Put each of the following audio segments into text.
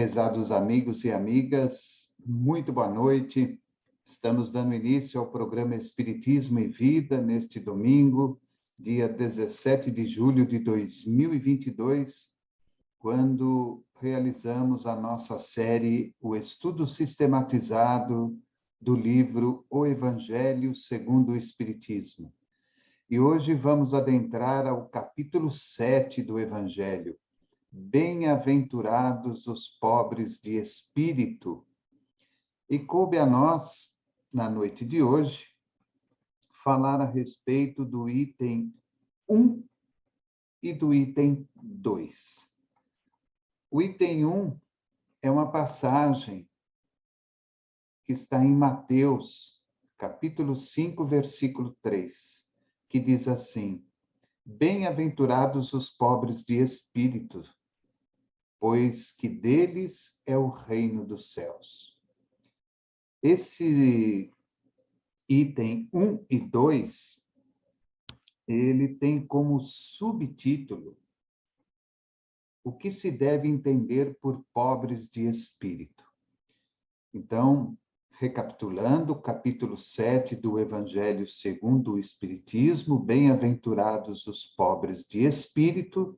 Prezados amigos e amigas, muito boa noite. Estamos dando início ao programa Espiritismo e Vida neste domingo, dia 17 de julho de 2022, quando realizamos a nossa série, o estudo sistematizado do livro O Evangelho segundo o Espiritismo. E hoje vamos adentrar ao capítulo 7 do Evangelho. Bem-aventurados os pobres de espírito. E coube a nós, na noite de hoje, falar a respeito do item 1 e do item 2. O item 1 é uma passagem que está em Mateus, capítulo 5, versículo 3, que diz assim: Bem-aventurados os pobres de espírito, pois que deles é o reino dos céus. Esse item 1 e 2, ele tem como subtítulo o que se deve entender por pobres de espírito. Então, recapitulando, capítulo 7 do Evangelho segundo o Espiritismo, bem-aventurados os pobres de espírito,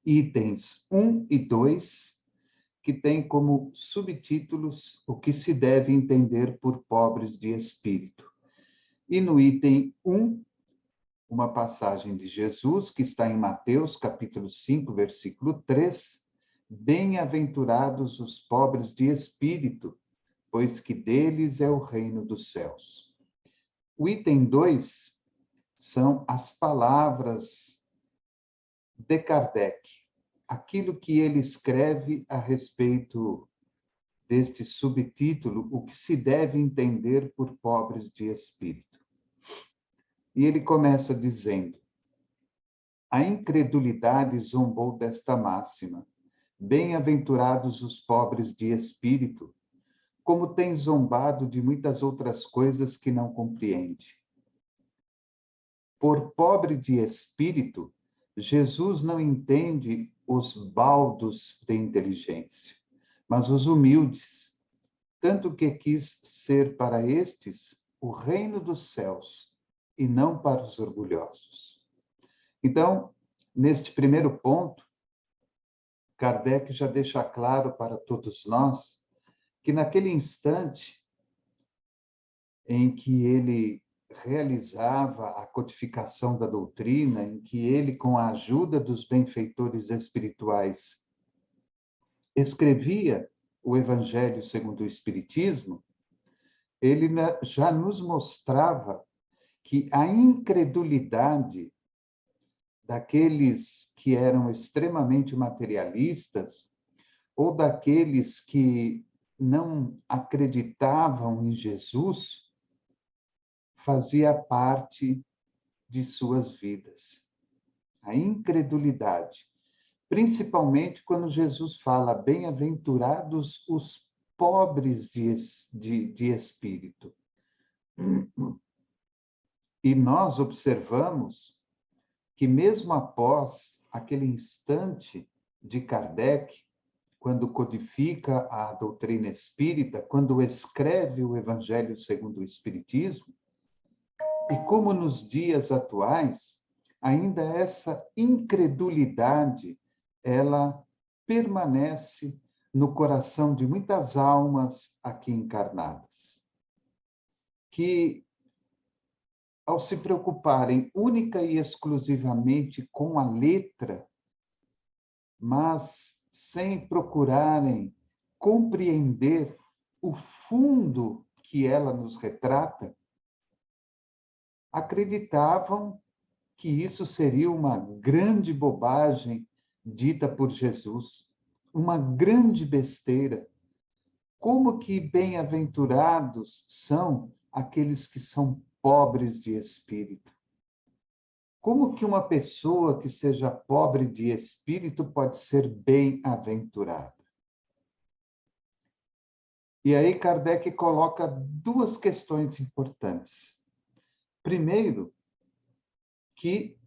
itens 1 e 2, que tem como subtítulos o que se deve entender por pobres de espírito. E no item 1, uma passagem de Jesus, que está em Mateus, capítulo 5, versículo 3, bem-aventurados os pobres de espírito, pois que deles é o reino dos céus. O item 2 são as palavras de Kardec, aquilo que ele escreve a respeito deste subtítulo, o que se deve entender por pobres de espírito. E ele começa dizendo: a incredulidade zombou desta máxima, bem-aventurados os pobres de espírito, como tem zombado de muitas outras coisas que não compreende. Por pobre de espírito, Jesus não entende os baldos de inteligência, mas os humildes, tanto que quis ser para estes o reino dos céus, e não para os orgulhosos. Então, neste primeiro ponto, Kardec já deixa claro para todos nós que naquele instante em que ele realizava a codificação da doutrina, em que ele, com a ajuda dos benfeitores espirituais, escrevia o Evangelho segundo o Espiritismo, ele já nos mostrava que a incredulidade daqueles que eram extremamente materialistas ou daqueles que não acreditavam em Jesus fazia parte de suas vidas. A incredulidade, principalmente quando Jesus fala bem-aventurados os pobres de espírito. E nós observamos que mesmo após aquele instante de Kardec, quando codifica a doutrina espírita, quando escreve o Evangelho segundo o Espiritismo, e como nos dias atuais, ainda essa incredulidade, ela permanece no coração de muitas almas aqui encarnadas, que, ao se preocuparem única e exclusivamente com a letra, mas sem procurarem compreender o fundo que ela nos retrata, acreditavam que isso seria uma grande bobagem dita por Jesus, uma grande besteira. Como que bem-aventurados são aqueles que são pobres de espírito? Como que uma pessoa que seja pobre de espírito pode ser bem-aventurada? E aí Kardec coloca duas questões importantes. Primeiro, que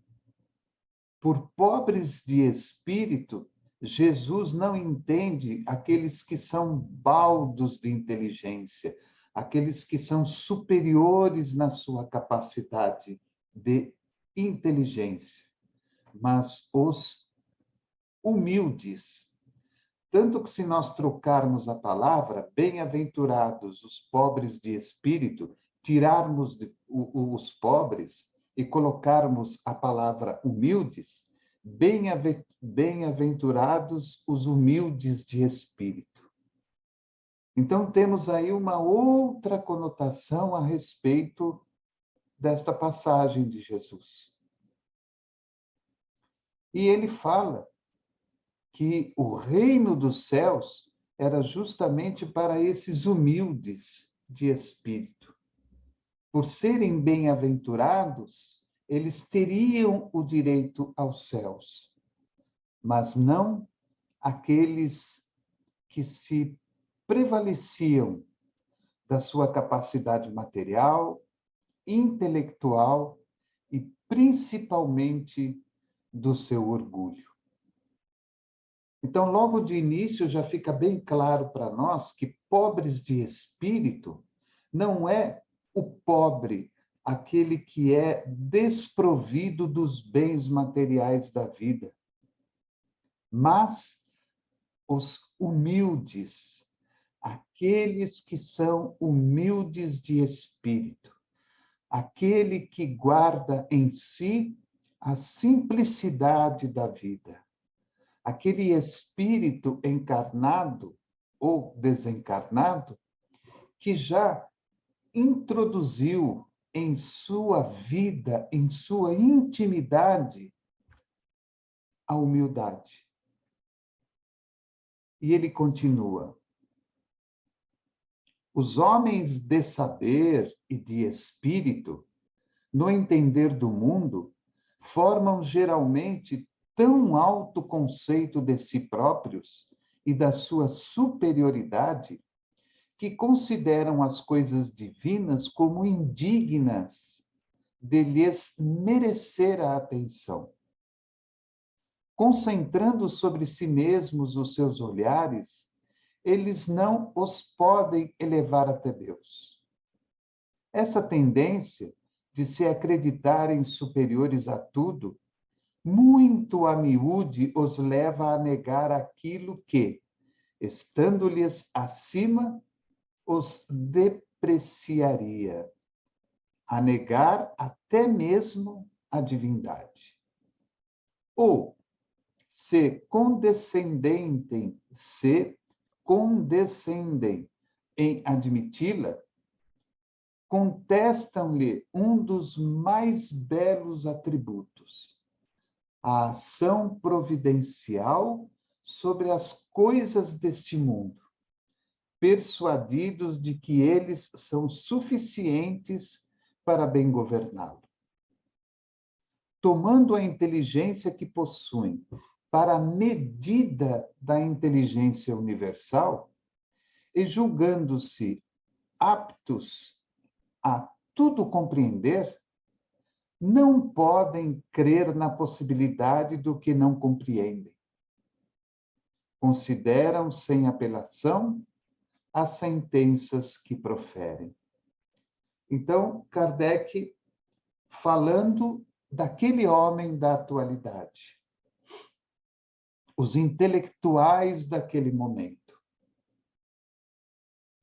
por pobres de espírito, Jesus não entende aqueles que são baldos de inteligência, aqueles que são superiores na sua capacidade de inteligência, mas os humildes. Tanto que, se nós trocarmos a palavra, bem-aventurados os pobres de espírito, tirarmos os pobres e colocarmos a palavra humildes, bem-aventurados os humildes de espírito. Então, temos aí uma outra conotação a respeito desta passagem de Jesus. E ele fala que o reino dos céus era justamente para esses humildes de espírito. Por serem bem-aventurados, eles teriam o direito aos céus, mas não aqueles que se prevaleciam da sua capacidade material, intelectual e principalmente do seu orgulho. Então, logo de início, já fica bem claro para nós que pobres de espírito não é o pobre, aquele que é desprovido dos bens materiais da vida, mas os humildes, aqueles que são humildes de espírito, aquele que guarda em si a simplicidade da vida. Aquele espírito encarnado ou desencarnado que já introduziu em sua vida, em sua intimidade, a humildade. E ele continua: os homens de saber e de espírito, no entender do mundo, formam geralmente tão alto conceito de si próprios e da sua superioridade, que consideram as coisas divinas como indignas de lhes merecer a atenção. Concentrando sobre si mesmos os seus olhares, eles não os podem elevar até Deus. Essa tendência de se acreditarem superiores a tudo, muito a miúde os leva a negar aquilo que, estando-lhes acima, os depreciaria, a negar até mesmo a divindade. Ou, se condescendem em admiti-la, contestam-lhe um dos mais belos atributos, a ação providencial sobre as coisas deste mundo, persuadidos de que eles são suficientes para bem governá-lo. Tomando a inteligência que possuem para a medida da inteligência universal e julgando-se aptos a tudo compreender, não podem crer na possibilidade do que não compreendem. Consideram sem apelação as sentenças que proferem. Então, Kardec, falando daquele homem da atualidade, os intelectuais daquele momento,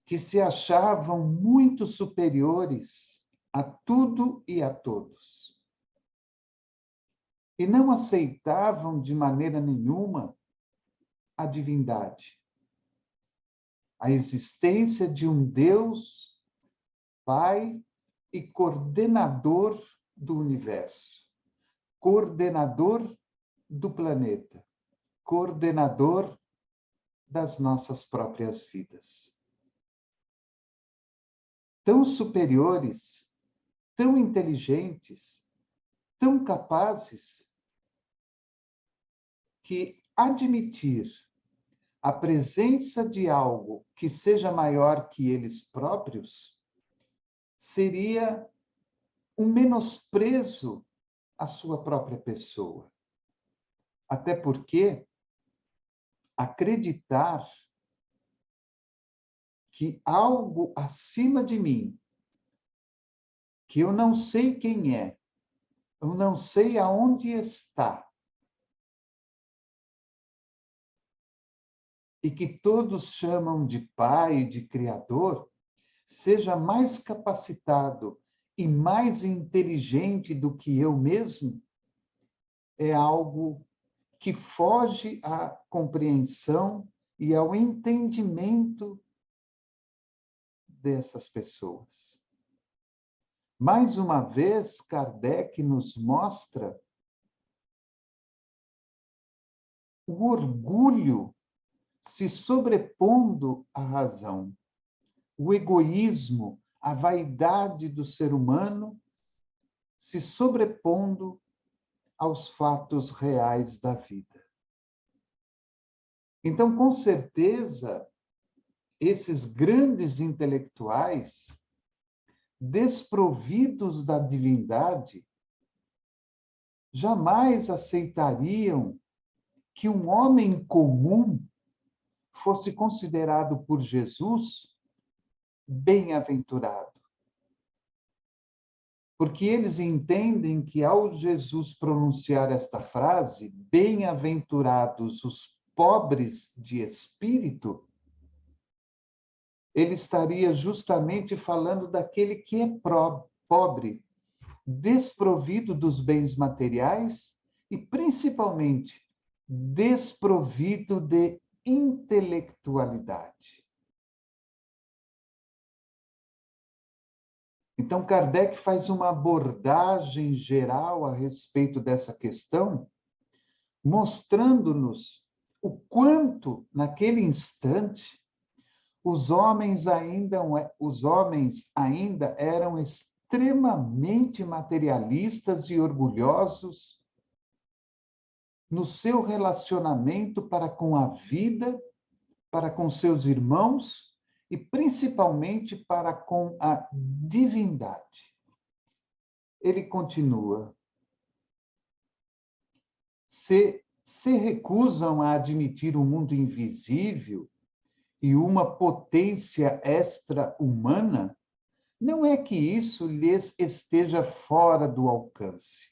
que se achavam muito superiores a tudo e a todos, e não aceitavam de maneira nenhuma a divindade, a existência de um Deus, Pai e coordenador do universo, coordenador do planeta, coordenador das nossas próprias vidas. Tão superiores, tão inteligentes, tão capazes, que admitir a presença de algo que seja maior que eles próprios seria um menosprezo à sua própria pessoa. Até porque acreditar que algo acima de mim, que eu não sei quem é, eu não sei aonde está, e que todos chamam de Pai, de Criador, seja mais capacitado e mais inteligente do que eu mesmo, é algo que foge à compreensão e ao entendimento dessas pessoas. Mais uma vez, Kardec nos mostra o orgulho se sobrepondo à razão, o egoísmo, a vaidade do ser humano se sobrepondo aos fatos reais da vida. Então, com certeza, esses grandes intelectuais, desprovidos da divindade, jamais aceitariam que um homem comum fosse considerado por Jesus bem-aventurado. Porque eles entendem que, ao Jesus pronunciar esta frase, bem-aventurados os pobres de espírito, ele estaria justamente falando daquele que é pobre, desprovido dos bens materiais e, principalmente, desprovido de intelectualidade. Então, Kardec faz uma abordagem geral a respeito dessa questão, mostrando-nos o quanto, naquele instante, os homens ainda eram extremamente materialistas e orgulhosos no seu relacionamento para com a vida, para com seus irmãos e principalmente para com a divindade. Ele continua: se recusam a admitir o mundo invisível e uma potência extra-humana, não é que isso lhes esteja fora do alcance.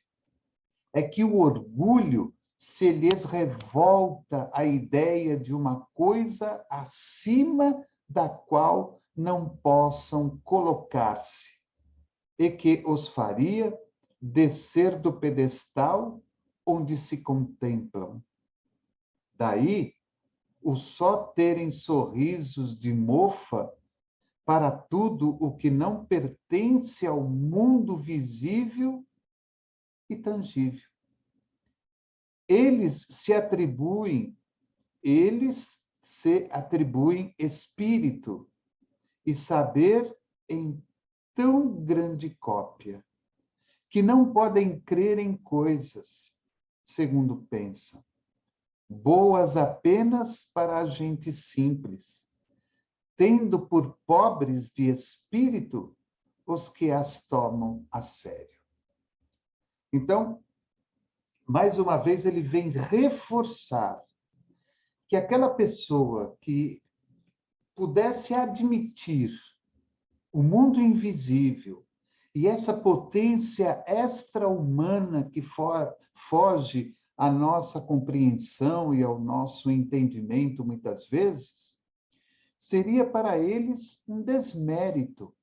É que o orgulho se lhes revolta a ideia de uma coisa acima da qual não possam colocar-se, e que os faria descer do pedestal onde se contemplam. Daí, o só terem sorrisos de mofa para tudo o que não pertence ao mundo visível e tangível. Eles se atribuem espírito e saber em tão grande cópia, que não podem crer em coisas, segundo pensam, boas apenas para a gente simples, tendo por pobres de espírito os que as tomam a sério. Então, mais uma vez, ele vem reforçar que aquela pessoa que pudesse admitir o mundo invisível e essa potência extra-humana que foge à nossa compreensão e ao nosso entendimento, muitas vezes, seria para eles um desmérito.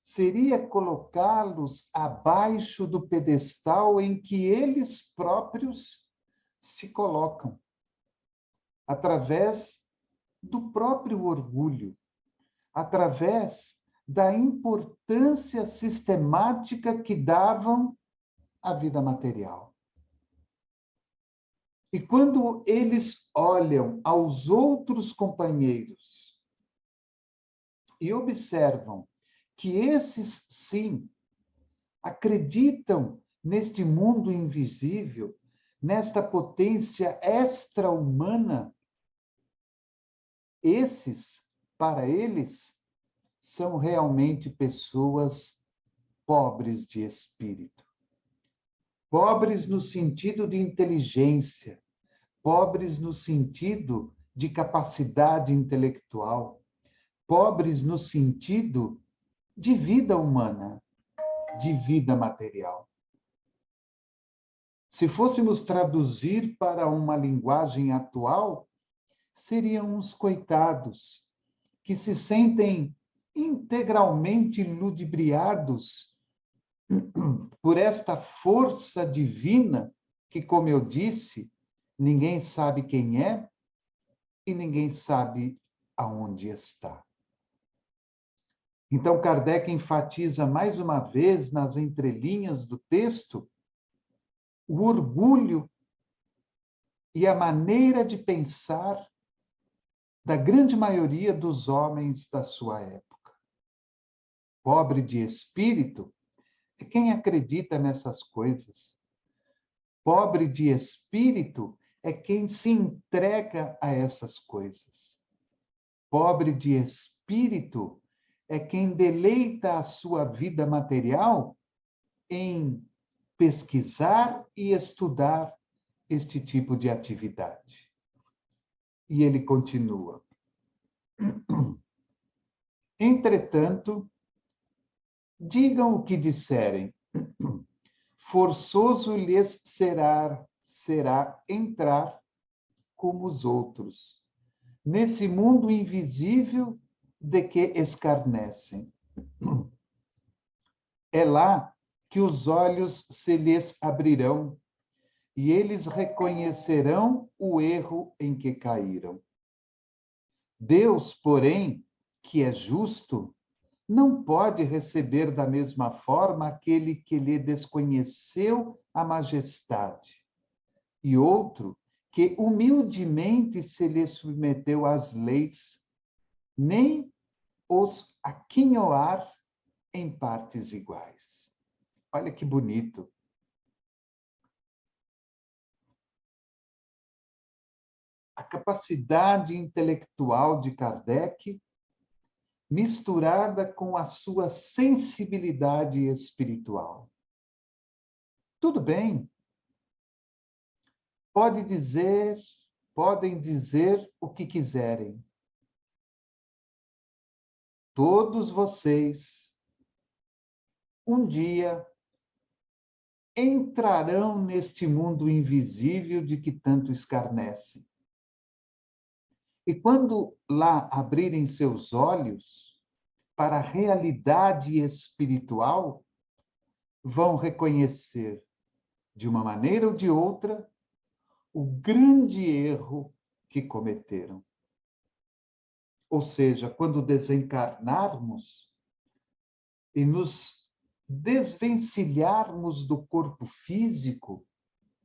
Seria colocá-los abaixo do pedestal em que eles próprios se colocam, através do próprio orgulho, através da importância sistemática que davam à vida material. E quando eles olham aos outros companheiros e observam que esses, sim, acreditam neste mundo invisível, nesta potência extra-humana, esses, para eles, são realmente pessoas pobres de espírito. Pobres no sentido de inteligência, pobres no sentido de capacidade intelectual, pobres no sentido de vida humana, de vida material. Se fôssemos traduzir para uma linguagem atual, seriam os coitados que se sentem integralmente ludibriados por esta força divina que, como eu disse, ninguém sabe quem é e ninguém sabe aonde está. Então, Kardec enfatiza mais uma vez nas entrelinhas do texto o orgulho e a maneira de pensar da grande maioria dos homens da sua época. Pobre de espírito é quem acredita nessas coisas. Pobre de espírito é quem se entrega a essas coisas. Pobre de espírito é quem deleita a sua vida material em pesquisar e estudar este tipo de atividade. E ele continua. Entretanto, digam o que disserem. Forçoso lhes será entrar como os outros, nesse mundo invisível de que escarnecem. É lá que os olhos se lhes abrirão e eles reconhecerão o erro em que caíram. Deus, porém, que é justo, não pode receber da mesma forma aquele que lhe desconheceu a majestade, e outro que humildemente se lhe submeteu às leis, nem os aquinhoar em partes iguais. Olha que bonito. A capacidade intelectual de Kardec misturada com a sua sensibilidade espiritual. Tudo bem. Podem dizer o que quiserem. Todos vocês, um dia, entrarão neste mundo invisível de que tanto escarnecem. E quando lá abrirem seus olhos para a realidade espiritual, vão reconhecer, de uma maneira ou de outra, o grande erro que cometeram. Ou seja, quando desencarnarmos e nos desvencilharmos do corpo físico,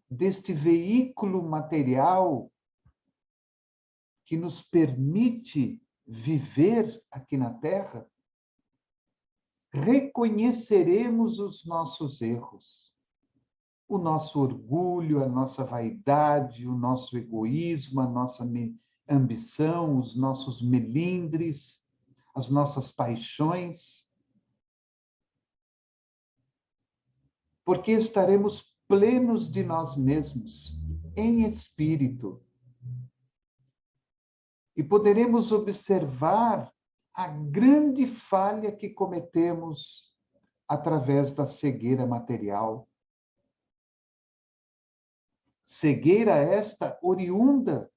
deste veículo material que nos permite viver aqui na Terra, reconheceremos os nossos erros, o nosso orgulho, a nossa vaidade, o nosso egoísmo, a nossa ambição, os nossos melindres, as nossas paixões, porque estaremos plenos de nós mesmos, em espírito, e poderemos observar a grande falha que cometemos através da cegueira material. Cegueira esta oriunda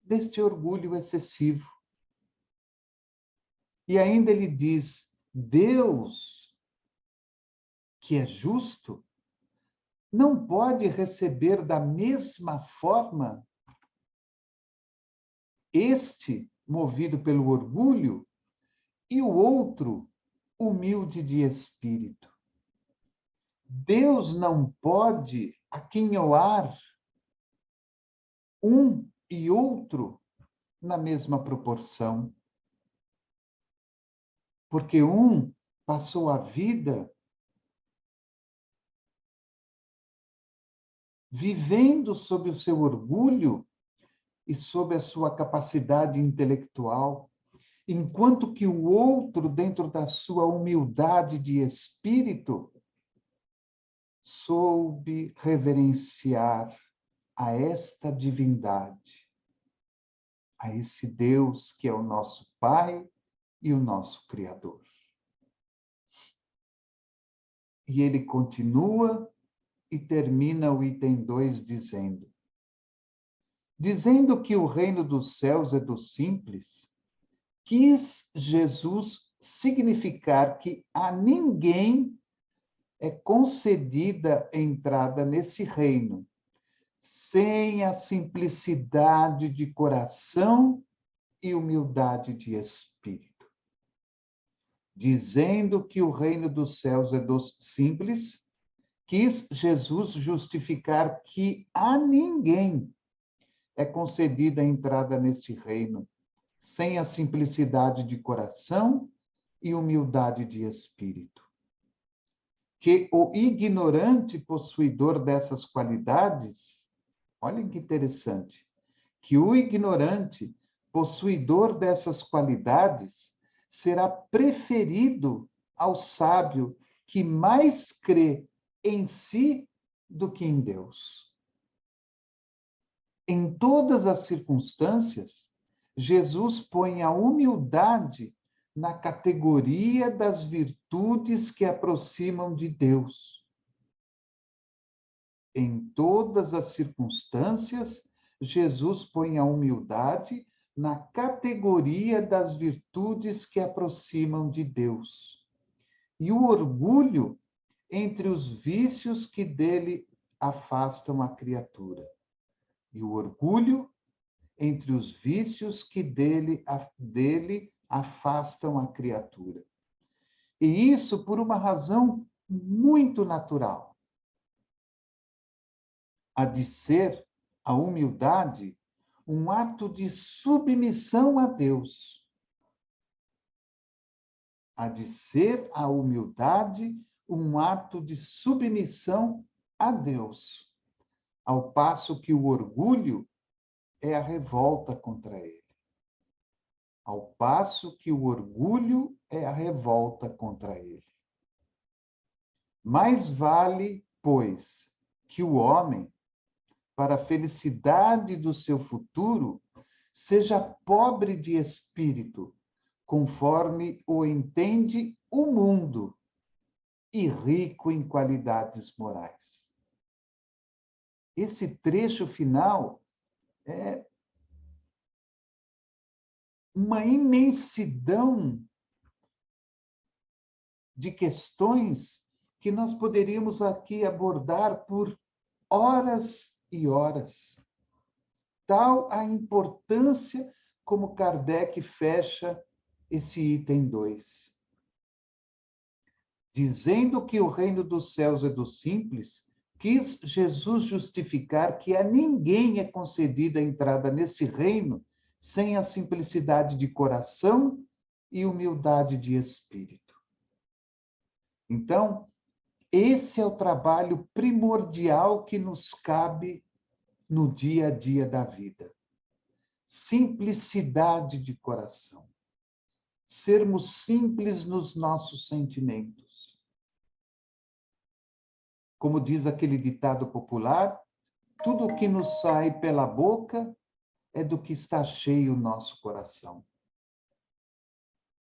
deste orgulho excessivo. E ainda ele diz: Deus, que é justo, não pode receber da mesma forma este movido pelo orgulho e o outro humilde de espírito. Deus não pode aquinhoar um e outro na mesma proporção, porque um passou a vida vivendo sob o seu orgulho e sob a sua capacidade intelectual, enquanto que o outro, dentro da sua humildade de espírito, soube reverenciar a esta divindade, a esse Deus que é o nosso Pai e o nosso Criador. E ele continua e termina o item 2 dizendo que o reino dos céus é dos simples, quis Jesus significar que a ninguém é concedida entrada nesse reino sem a simplicidade de coração e humildade de espírito. Dizendo que o reino dos céus é dos simples, quis Jesus justificar que a ninguém é concedida a entrada nesse reino sem a simplicidade de coração e humildade de espírito. Que o ignorante possuidor dessas qualidades, olhem que interessante, que o ignorante possuidor dessas qualidades será preferido ao sábio que mais crê em si do que em Deus. Em todas as circunstâncias, Jesus põe a humildade na categoria das virtudes que aproximam de Deus. Em todas as circunstâncias, Jesus põe a humildade na categoria das virtudes que aproximam de Deus. E o orgulho entre os vícios que dele afastam a criatura. E o orgulho entre os vícios que dele afastam a criatura. E isso por uma razão muito natural. A de ser a humildade um ato de submissão a Deus. A de ser a humildade um ato de submissão a Deus, ao passo que o orgulho é a revolta contra ele. Ao passo que o orgulho é a revolta contra ele. Mais vale, pois, que o homem, para a felicidade do seu futuro, seja pobre de espírito, conforme o entende o mundo, e rico em qualidades morais. Esse trecho final é uma imensidão de questões que nós poderíamos aqui abordar por horas e horas. Tal a importância como Kardec fecha esse item 2. Dizendo que o reino dos céus é dos simples, quis Jesus justificar que a ninguém é concedida a entrada nesse reino sem a simplicidade de coração e humildade de espírito. Então, esse é o trabalho primordial que nos cabe no dia a dia da vida. Simplicidade de coração. Sermos simples nos nossos sentimentos. Como diz aquele ditado popular, tudo o que nos sai pela boca é do que está cheio o nosso coração.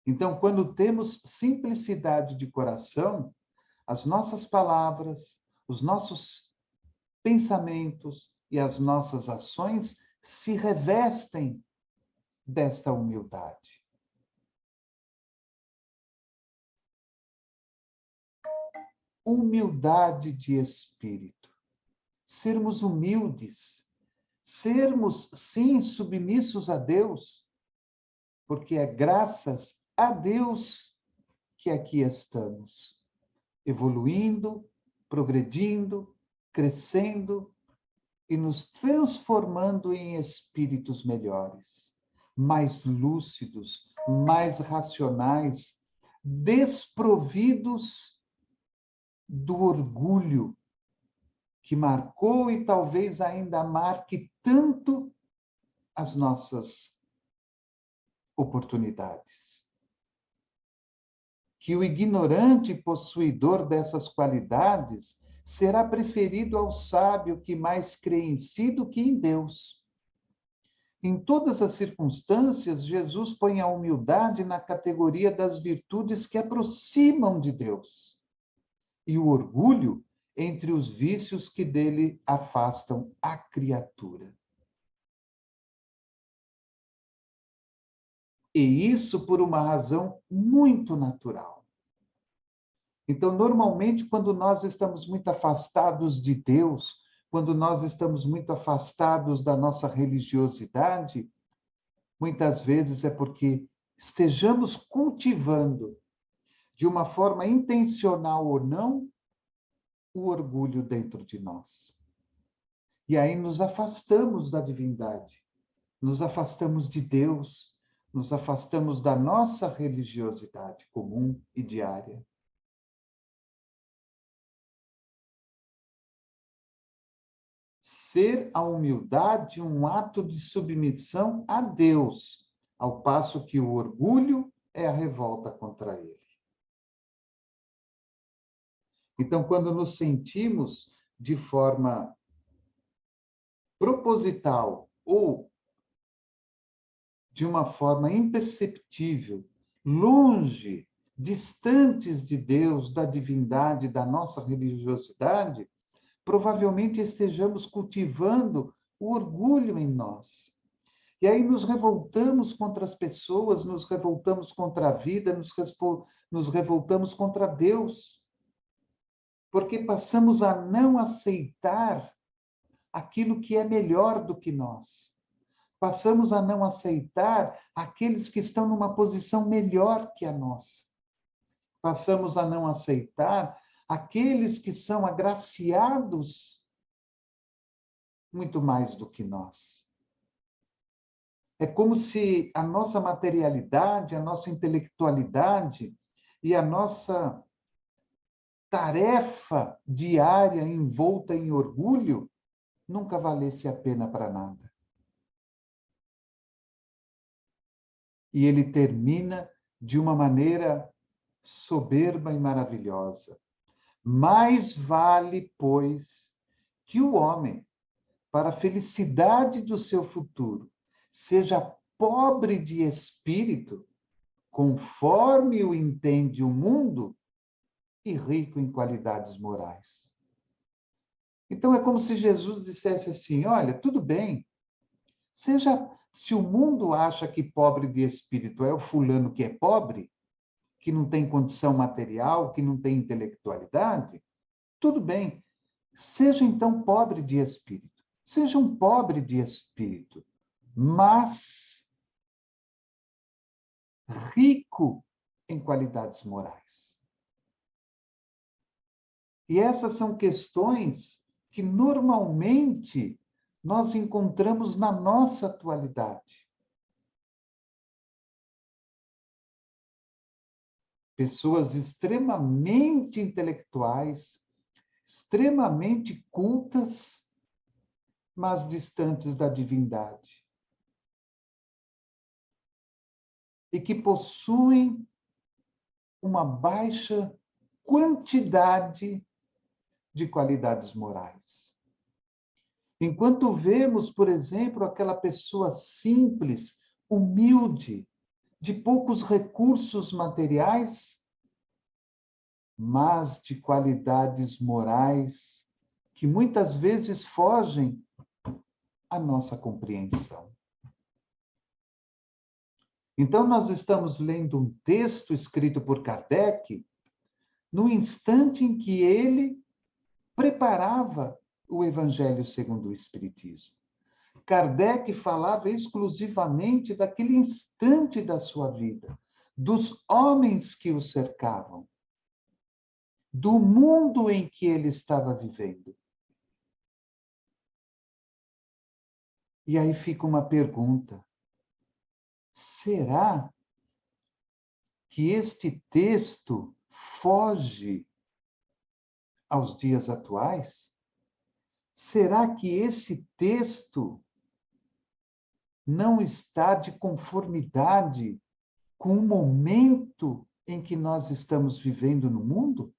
Então, quando temos simplicidade de coração, as nossas palavras, os nossos pensamentos e as nossas ações se revestem desta humildade. Humildade de espírito. Sermos humildes. Sermos, sim, submissos a Deus, porque é graças a Deus que aqui estamos, evoluindo, progredindo, crescendo e nos transformando em espíritos melhores, mais lúcidos, mais racionais, desprovidos do orgulho que marcou e talvez ainda marque tanto as nossas oportunidades. Que o ignorante possuidor dessas qualidades será preferido ao sábio que mais crê em si do que em Deus. Em todas as circunstâncias, Jesus põe a humildade na categoria das virtudes que aproximam de Deus, e o orgulho entre os vícios que dele afastam a criatura. E isso por uma razão muito natural. Então, normalmente, quando nós estamos muito afastados de Deus, quando nós estamos muito afastados da nossa religiosidade, muitas vezes é porque estejamos cultivando, de uma forma intencional ou não, o orgulho dentro de nós. E aí nos afastamos da divindade, nos afastamos de Deus, nos afastamos da nossa religiosidade comum e diária. Ser a humildade um ato de submissão a Deus, ao passo que o orgulho é a revolta contra ele. Então, quando nos sentimos de forma proposital ou de uma forma imperceptível, longe, distantes de Deus, da divindade, da nossa religiosidade, provavelmente estejamos cultivando o orgulho em nós. E aí nos revoltamos contra as pessoas, nos revoltamos contra a vida, nos revoltamos contra Deus, porque passamos a não aceitar aquilo que é melhor do que nós. Passamos a não aceitar aqueles que estão numa posição melhor que a nossa. Passamos a não aceitar aqueles que são agraciados muito mais do que nós. É como se a nossa materialidade, a nossa intelectualidade e a nossa tarefa diária envolta em orgulho nunca valesse a pena para nada. E ele termina de uma maneira soberba e maravilhosa. Mais vale, pois, que o homem, para a felicidade do seu futuro, seja pobre de espírito, conforme o entende o mundo, e rico em qualidades morais. Então é como se Jesus dissesse assim: olha, tudo bem, se o mundo acha que pobre de espírito é o fulano que é pobre, que não tem condição material, que não tem intelectualidade, tudo bem. Seja então pobre de espírito. Seja um pobre de espírito, mas rico em qualidades morais. E essas são questões que normalmente nós encontramos na nossa atualidade. Pessoas extremamente intelectuais, extremamente cultas, mas distantes da divindade. E que possuem uma baixa quantidade de qualidades morais. Enquanto vemos, por exemplo, aquela pessoa simples, humilde, de poucos recursos materiais, mas de qualidades morais que muitas vezes fogem à nossa compreensão. Então, nós estamos lendo um texto escrito por Kardec no instante em que ele preparava o Evangelho segundo o Espiritismo. Kardec falava exclusivamente daquele instante da sua vida, dos homens que o cercavam, do mundo em que ele estava vivendo. E aí fica uma pergunta: será que este texto foge aos dias atuais? Será que esse texto não está de conformidade com o momento em que nós estamos vivendo no mundo?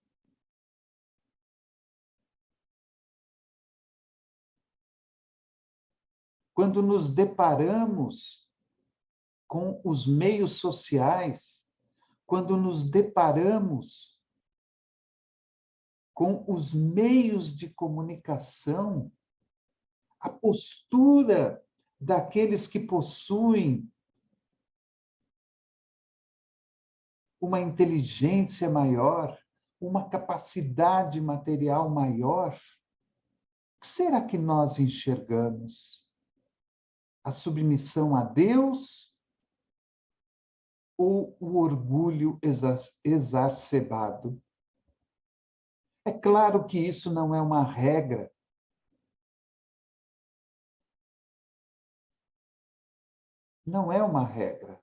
quando nos deparamos com os meios sociais, quando nos deparamos com os meios de comunicação, a postura daqueles que possuem uma inteligência maior, uma capacidade material maior, o que será que nós enxergamos? A submissão a Deus ou o orgulho exacerbado? É claro que isso não é uma regra. Não é uma regra,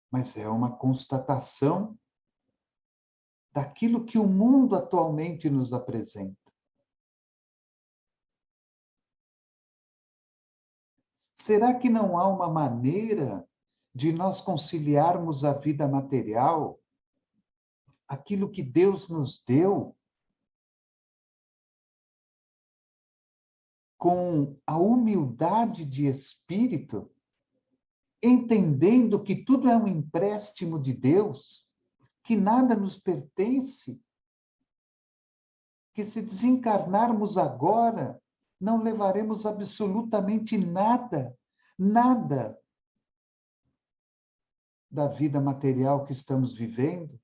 mas é uma constatação daquilo que o mundo atualmente nos apresenta. Será que não há uma maneira de nós conciliarmos a vida material, aquilo que Deus nos deu, com a humildade de espírito, entendendo que tudo é um empréstimo de Deus, que nada nos pertence, que se desencarnarmos agora, não levaremos absolutamente nada, nada da vida material que estamos vivendo?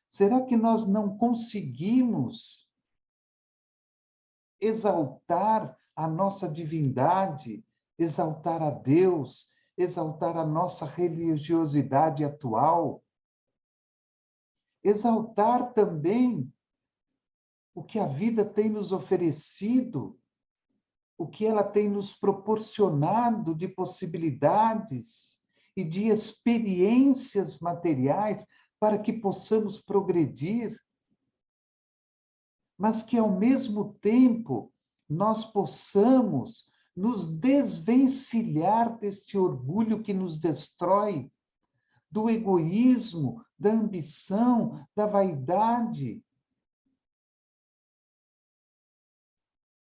Será que nós não conseguimos exaltar a nossa divindade, exaltar a Deus, exaltar a nossa religiosidade atual, exaltar também o que a vida tem nos oferecido, o que ela tem nos proporcionado de possibilidades e de experiências materiais para que possamos progredir, mas que, ao mesmo tempo, nós possamos nos desvencilhar deste orgulho que nos destrói, do egoísmo, da ambição, da vaidade,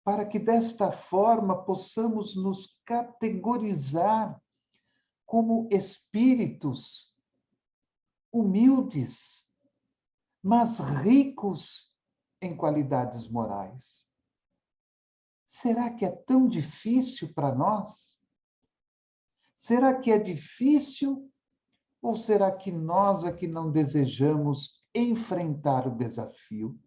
para que, desta forma, possamos nos categorizar como espíritos humildes, mas ricos em qualidades morais. Será que é tão difícil para nós? Será que é difícil? Ou será que nós é que não desejamos enfrentar o desafio?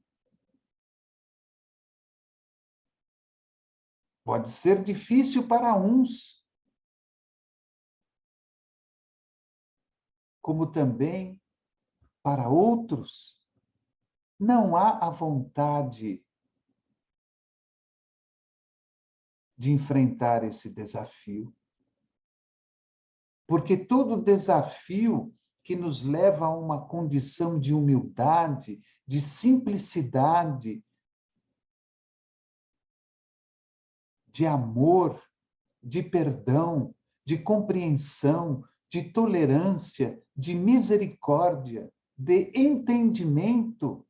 Pode ser difícil para uns, como também para outros. Não há a vontade de enfrentar esse desafio. Porque todo desafio que nos leva a uma condição de humildade, de simplicidade, de amor, de perdão, de compreensão, de tolerância, de misericórdia, de entendimento,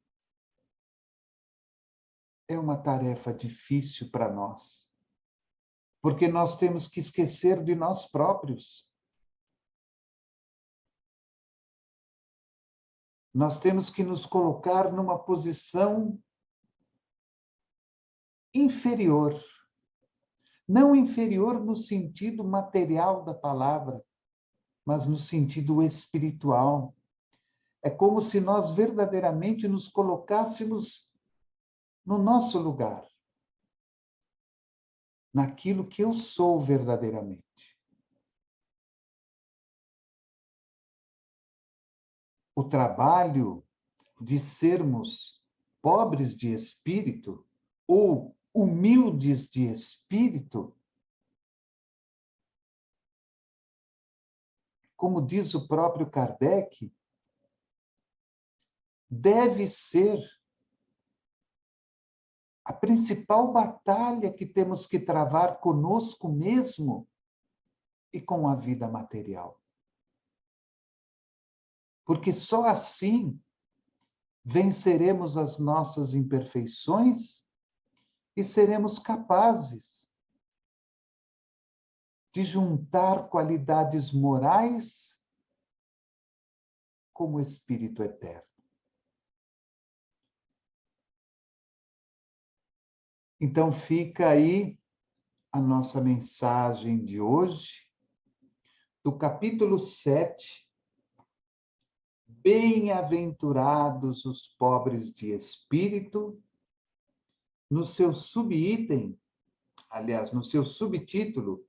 é uma tarefa difícil para nós. Porque nós temos que esquecer de nós próprios. Nós temos que nos colocar numa posição inferior. Não inferior no sentido material da palavra, mas no sentido espiritual. É como se nós verdadeiramente nos colocássemos no nosso lugar, naquilo que eu sou verdadeiramente. O trabalho de sermos pobres de espírito ou humildes de espírito, como diz o próprio Kardec, deve ser a principal batalha que temos que travar conosco mesmo e com a vida material. Porque só assim venceremos as nossas imperfeições e seremos capazes de juntar qualidades morais como Espírito eterno. Então fica aí a nossa mensagem de hoje, do capítulo 7, Bem-aventurados os pobres de espírito, no seu subitem, aliás, no seu subtítulo,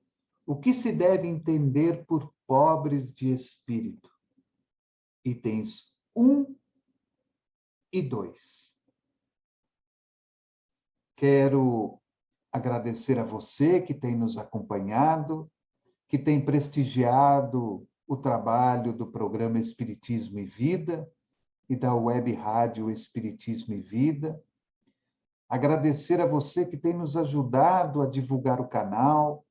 o que se deve entender por pobres de espírito? Itens 1 e 2. Quero agradecer a você que tem nos acompanhado, que tem prestigiado o trabalho do programa Espiritismo e Vida e da web rádio Espiritismo e Vida. Agradecer a você que tem nos ajudado a divulgar o canal,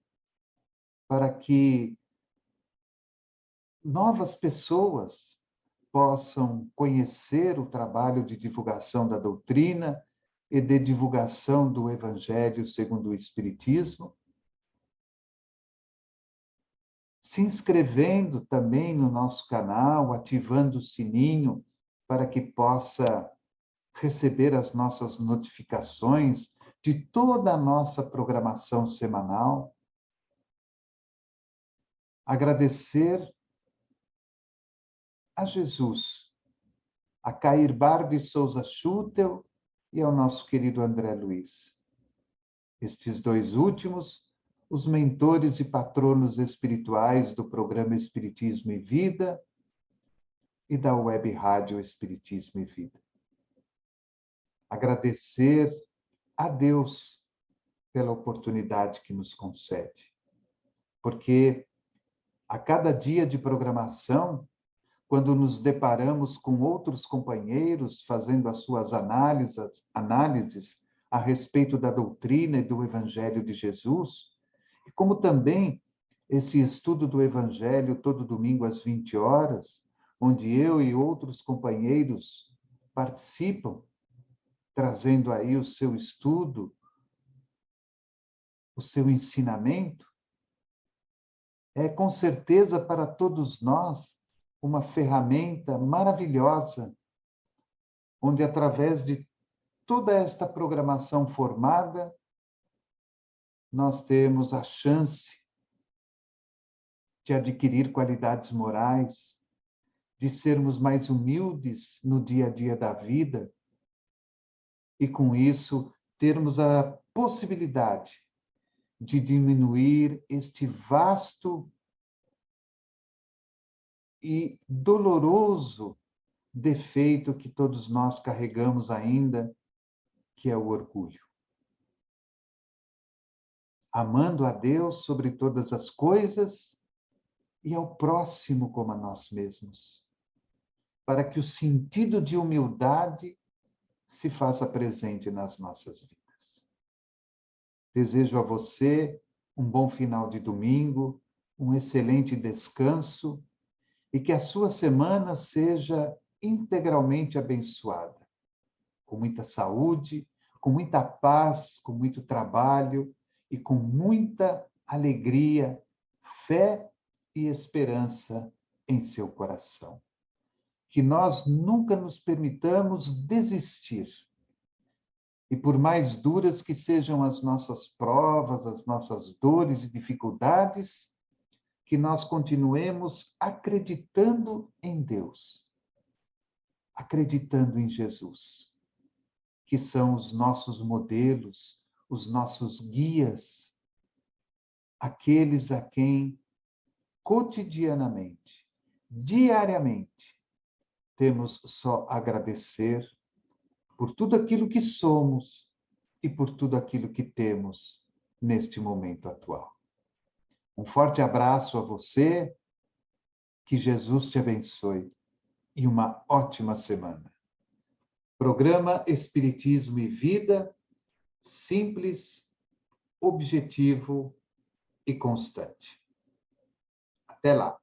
para que novas pessoas possam conhecer o trabalho de divulgação da doutrina e de divulgação do Evangelho segundo o Espiritismo. Se inscrevendo também no nosso canal, ativando o sininho para que possa receber as nossas notificações de toda a nossa programação semanal. Agradecer a Jesus, a Cair Bar de Souza Schutel e ao nosso querido André Luiz. Estes dois últimos, os mentores e patronos espirituais do programa Espiritismo e Vida e da web rádio Espiritismo e Vida. Agradecer a Deus pela oportunidade que nos concede, porque a cada dia de programação, quando nos deparamos com outros companheiros fazendo as suas análises a respeito da doutrina e do Evangelho de Jesus, e como também esse estudo do Evangelho todo domingo às 20 horas, onde eu e outros companheiros participam, trazendo aí o seu estudo, o seu ensinamento, é com certeza para todos nós uma ferramenta maravilhosa, onde através de toda esta programação formada, nós temos a chance de adquirir qualidades morais, de sermos mais humildes no dia a dia da vida e, com isso, termos a possibilidade de diminuir este vasto e doloroso defeito que todos nós carregamos ainda, que é o orgulho. Amando a Deus sobre todas as coisas e ao próximo como a nós mesmos, para que o sentido de humildade se faça presente nas nossas vidas. Desejo a você um bom final de domingo, um excelente descanso e que a sua semana seja integralmente abençoada, com muita saúde, com muita paz, com muito trabalho e com muita alegria, fé e esperança em seu coração. Que nós nunca nos permitamos desistir. E por mais duras que sejam as nossas provas, as nossas dores e dificuldades, que nós continuemos acreditando em Deus, acreditando em Jesus, que são os nossos modelos, os nossos guias, aqueles a quem cotidianamente, diariamente, temos só agradecer por tudo aquilo que somos e por tudo aquilo que temos neste momento atual. Um forte abraço a você, que Jesus te abençoe e uma ótima semana. Programa Espiritismo e Vida, simples, objetivo e constante. Até lá!